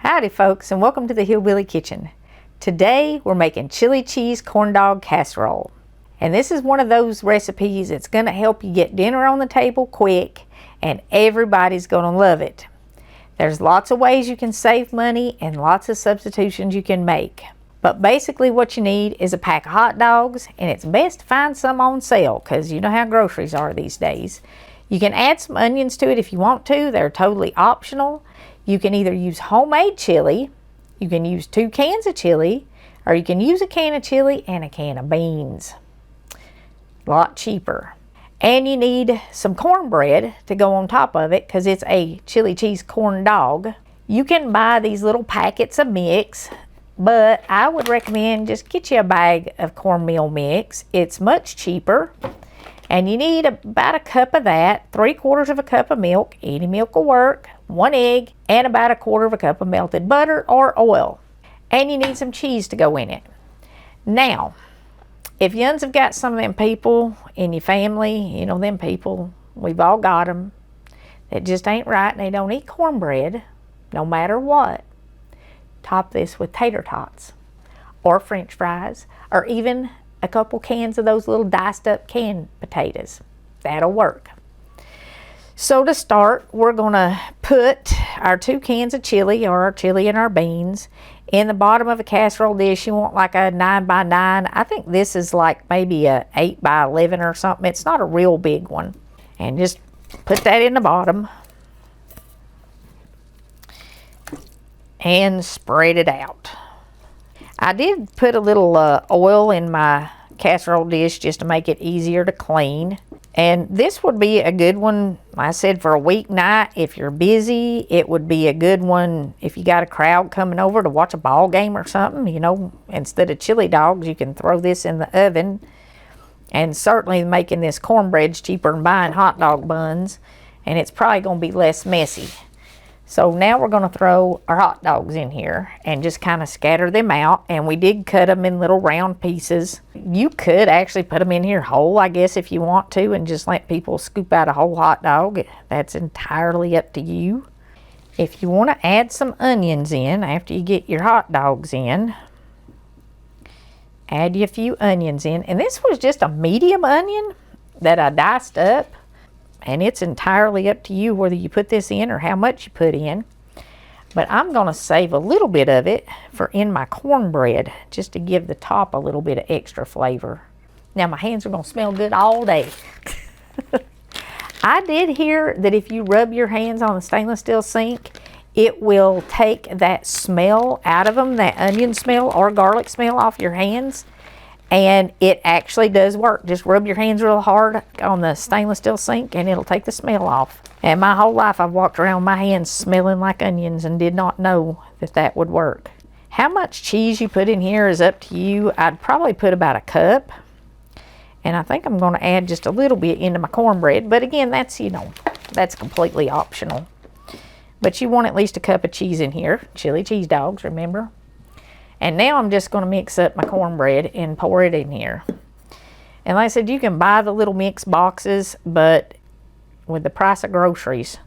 Howdy folks, and welcome to the Hillbilly Kitchen. Today we're making chili cheese corn dog casserole. And this is one of those recipes that's going to help you get dinner on the table quick, and everybody's going to love it. There's lots of ways you can save money and lots of substitutions you can make. But basically what you need is a pack of hot dogs, and it's best to find some on sale because you know how groceries are these days. You can add some onions to it if you want to. They're totally optional. You can either use homemade chili, you can use 2 cans of chili, or you can use a can of chili and a can of beans. A lot cheaper. And you need some cornbread to go on top of it because it's a chili cheese corn dog. You can buy these little packets of mix, but I would recommend just get you a bag of cornmeal mix. It's much cheaper. And you need about a cup of that, 3/4 of a cup of milk, any milk will work, 1 egg, and about 1/4 of a cup of melted butter or oil. And you need some cheese to go in it. Now, if yuns have got some of them people in your family, you know them people, we've all got them, that just ain't right and they don't eat cornbread, no matter what, top this with tater tots or french fries or even a couple cans of those little diced up canned potatoes. That'll work. So to start, we're gonna put our 2 cans of chili or our chili and our beans in the bottom of a casserole dish. You want like a 9x9. I think this is like maybe a 8x11 or something. It's not a real big one. And just put that in the bottom and spread it out. I did put a little oil in my casserole dish just to make it easier to clean. And this would be a good one, like I said, for a weeknight. If you're busy, it would be a good one if you got a crowd coming over to watch a ball game or something. You know, instead of chili dogs, you can throw this in the oven. And certainly making this cornbread's cheaper than buying hot dog buns. And it's probably going to be less messy. So now we're going to throw our hot dogs in here and just kind of scatter them out. And we did cut them in little round pieces. You could actually put them in here whole, I guess, if you want to, and just let people scoop out a whole hot dog. That's entirely up to you. If you want to add some onions in after you get your hot dogs in, add you a few onions in. And this was just a medium onion that I diced up. And it's entirely up to you whether you put this in or how much you put in. But I'm going to save a little bit of it for in my cornbread, just to give the top a little bit of extra flavor. Now my hands are going to smell good all day. I did hear that if you rub your hands on a stainless steel sink, it will take that smell out of them, that onion smell or garlic smell off your hands. And it actually does work. Just rub your hands real hard on the stainless steel sink and it'll take the smell off. And my whole life I've walked around with my hands smelling like onions and did not know that that would work. How much cheese you put in here is up to you. I'd probably put about a cup. And I think I'm going to add just a little bit into my cornbread. But again, that's, you know, that's completely optional. But you want at least a cup of cheese in here. Chili cheese dogs, remember? And now I'm just going to mix up my cornbread and pour it in here. And like I said, you can buy the little mix boxes, but with the price of groceries,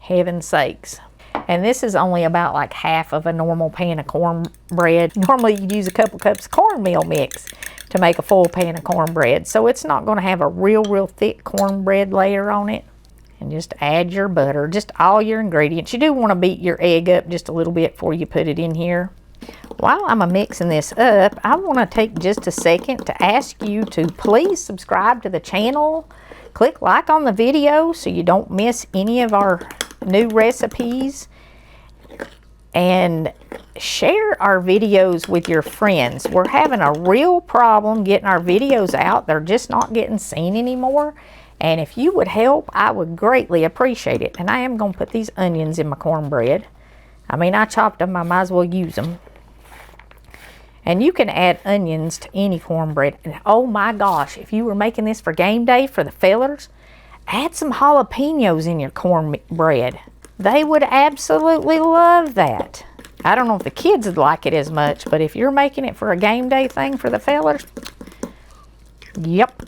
heaven's sakes. And this is only about like half of a normal pan of cornbread. Normally you'd use a couple cups of cornmeal mix to make a full pan of cornbread. So it's not going to have a real thick cornbread layer on it. And just add your butter, just all your ingredients. You do want to beat your egg up just a little bit before you put it in here. While I'm mixing this up, I want to take just a second to ask you to please subscribe to the channel. Click like on the video so you don't miss any of our new recipes. And share our videos with your friends. We're having a real problem getting our videos out. They're just not getting seen anymore. And if you would help, I would greatly appreciate it. And I am going to put these onions in my cornbread. I mean, I chopped them. I might as well use them. And you can add onions to any cornbread. And oh my gosh, if you were making this for game day for the fellers, add some jalapenos in your cornbread. They would absolutely love that. I don't know if the kids would like it as much, but if you're making it for a game day thing for the fellers, yep,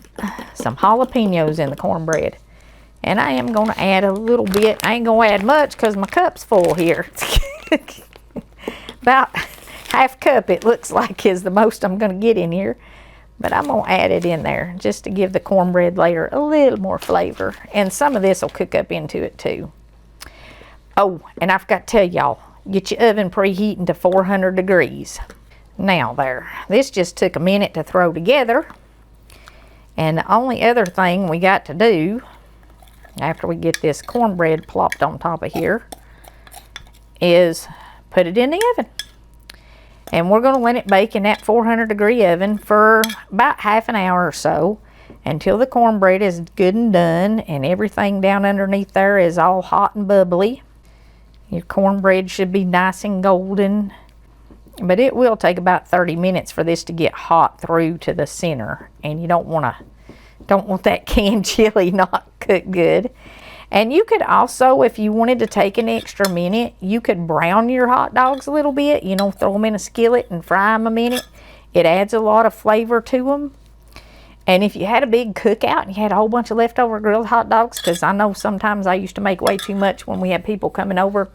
some jalapenos in the cornbread. And I am going to add a little bit. I ain't going to add much because my cup's full here. About half cup it looks like is the most I'm going to get in here. But I'm going to add it in there just to give the cornbread layer a little more flavor. And some of this will cook up into it too. Oh, and I forgot to tell y'all, get your oven preheating to 400 degrees. Now there, this just took a minute to throw together. And the only other thing we got to do after we get this cornbread plopped on top of here is put it in the oven. And we're going to let it bake in that 400 degree oven for about half an hour or so until the cornbread is good and done and everything down underneath there is all hot and bubbly. Your cornbread should be nice and golden, but it will take about 30 minutes for this to get hot through to the center, and you don't want that canned chili not cooked good. And you could also, if you wanted to take an extra minute, you could brown your hot dogs a little bit, you know, throw them in a skillet and fry them a minute. It adds a lot of flavor to them. And if you had a big cookout and you had a whole bunch of leftover grilled hot dogs, because I know sometimes I used to make way too much when we had people coming over,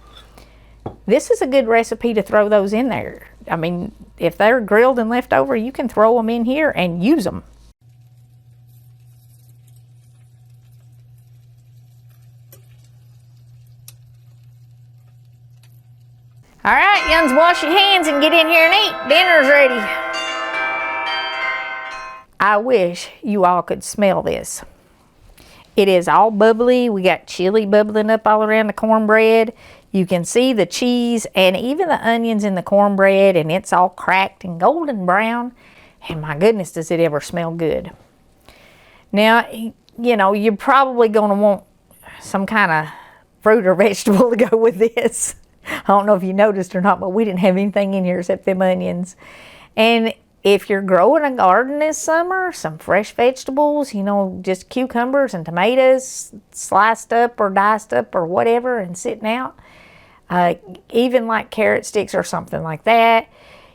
this is a good recipe to throw those in there. I mean, if they're grilled and left over, you can throw them in here and use them. All right, young's, wash your hands and get in here and eat. Dinner's ready. I wish you all could smell this. It is all bubbly. We got chili bubbling up all around the cornbread. You can see the cheese and even the onions in the cornbread, and it's all cracked and golden brown. And my goodness, does it ever smell good. Now, you know, you're probably going to want some kind of fruit or vegetable to go with this. I don't know if you noticed or not, but we didn't have anything in here except them onions. And if you're growing a garden this summer, some fresh vegetables, you know, just cucumbers and tomatoes sliced up or diced up or whatever and sitting out, even like carrot sticks or something like that.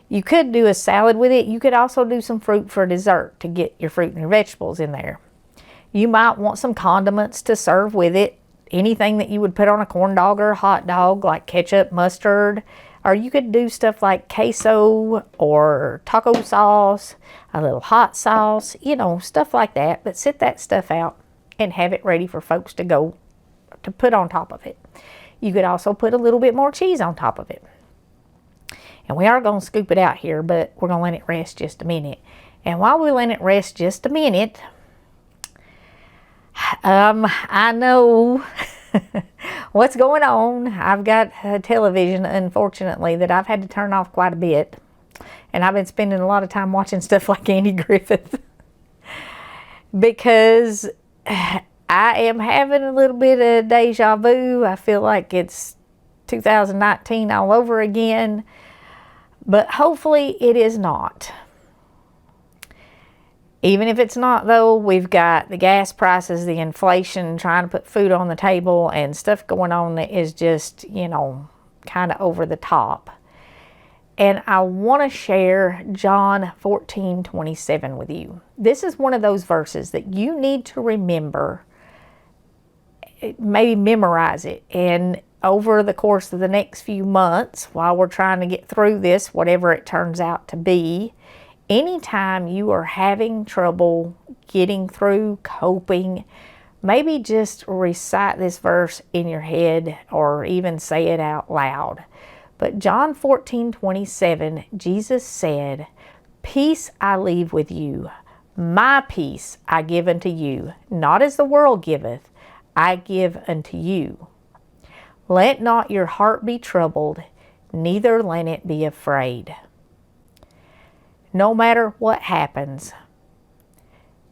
You could do a salad with it. You could also do some fruit for dessert to get your fruit and your vegetables in there. You might want some condiments to serve with it. Anything that you would put on a corn dog or a hot dog, like ketchup, mustard, or you could do stuff like queso or taco sauce, a little hot sauce, you know, stuff like that. But sit that stuff out and have it ready for folks to go to put on top of it. You could also put a little bit more cheese on top of it. And we are going to scoop it out here, but we're going to let it rest just a minute. And while we let it rest just a minute, I know what's going on. I've got a television, unfortunately, that I've had to turn off quite a bit. And I've been spending a lot of time watching stuff like Andy Griffith. Because I am having a little bit of deja vu. I feel like it's 2019 all over again. But hopefully it is not. Even if it's not, though, we've got the gas prices, the inflation, trying to put food on the table, and stuff going on that is just, you know, kind of over the top. And I want to share John 14:27 with you. This is one of those verses that you need to remember, maybe memorize it. And over the course of the next few months, while we're trying to get through this, whatever it turns out to be, anytime you are having trouble getting through, coping, maybe just recite this verse in your head or even say it out loud. But John 14:27, Jesus said, "Peace I leave with you, my peace I give unto you, not as the world giveth, I give unto you. Let not your heart be troubled, neither let it be afraid." No matter what happens,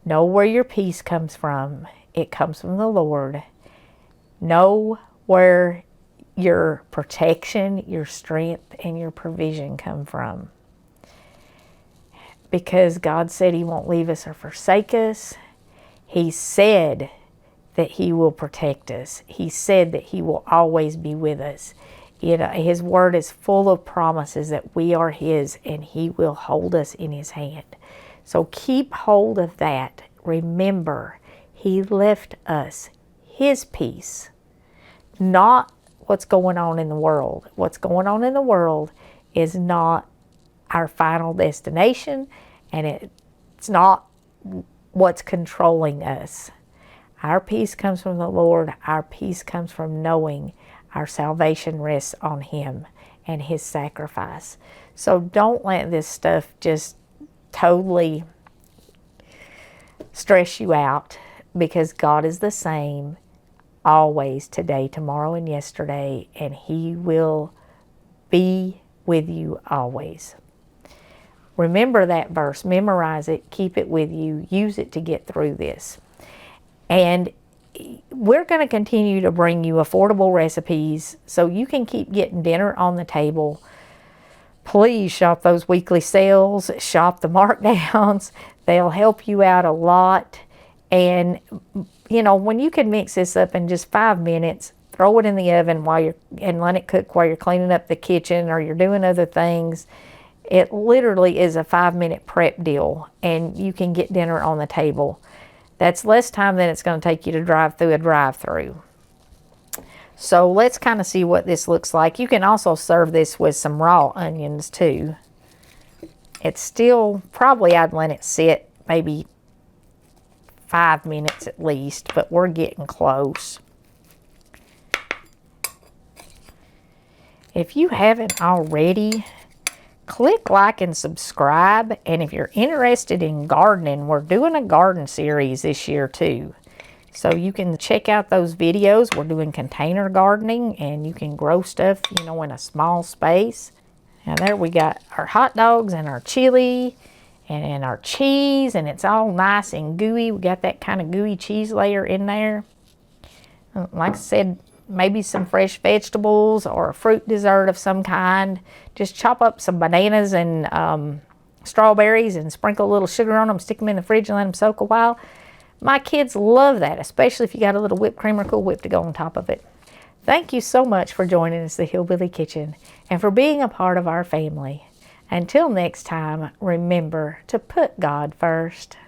know where your peace comes from. It comes from the Lord. Know where your protection, your strength, and your provision come from. Because God said He won't leave us or forsake us. He said that He will protect us. He said that He will always be with us. You know, His word is full of promises that we are His and He will hold us in His hand. So keep hold of that. Remember, He left us His peace, not what's going on in the world. What's going on in the world is not our final destination, and it's not what's controlling us. Our peace comes from the Lord. Our peace comes from knowing our salvation rests on Him and His sacrifice. So don't let this stuff just totally stress you out, because God is the same always, today, tomorrow, and yesterday, and He will be with you always. Remember that verse, memorize it, keep it with you, use it to get through this. And we're going to continue to bring you affordable recipes so you can keep getting dinner on the table. Please shop those weekly sales, shop the markdowns. They'll help you out a lot. And, you know, when you can mix this up in just 5 minutes, throw it in the oven and let it cook while you're cleaning up the kitchen or you're doing other things. It literally is a 5-minute prep deal, and you can get dinner on the table. That's less time than it's going to take you to drive through a drive-through. So let's kind of see what this looks like. You can also serve this with some raw onions too. It's still, probably I'd let it sit maybe 5 minutes at least, but we're getting close. If you haven't already, click like and subscribe. And if you're interested in gardening, we're doing a garden series this year too. So you can check out those videos. We're doing container gardening, and you can grow stuff, you know, in a small space. Now there we got our hot dogs and our chili and our cheese, and it's all nice and gooey. We got that kind of gooey cheese layer in there. Like I said, maybe some fresh vegetables or a fruit dessert of some kind. Just chop up some bananas and strawberries and sprinkle a little sugar on them, stick them in the fridge and let them soak a while. My kids love that, especially if you got a little whipped cream or Cool Whip to go on top of it. Thank you so much for joining us, the Hillbilly Kitchen, and for being a part of our family. Until next time, remember to put God first.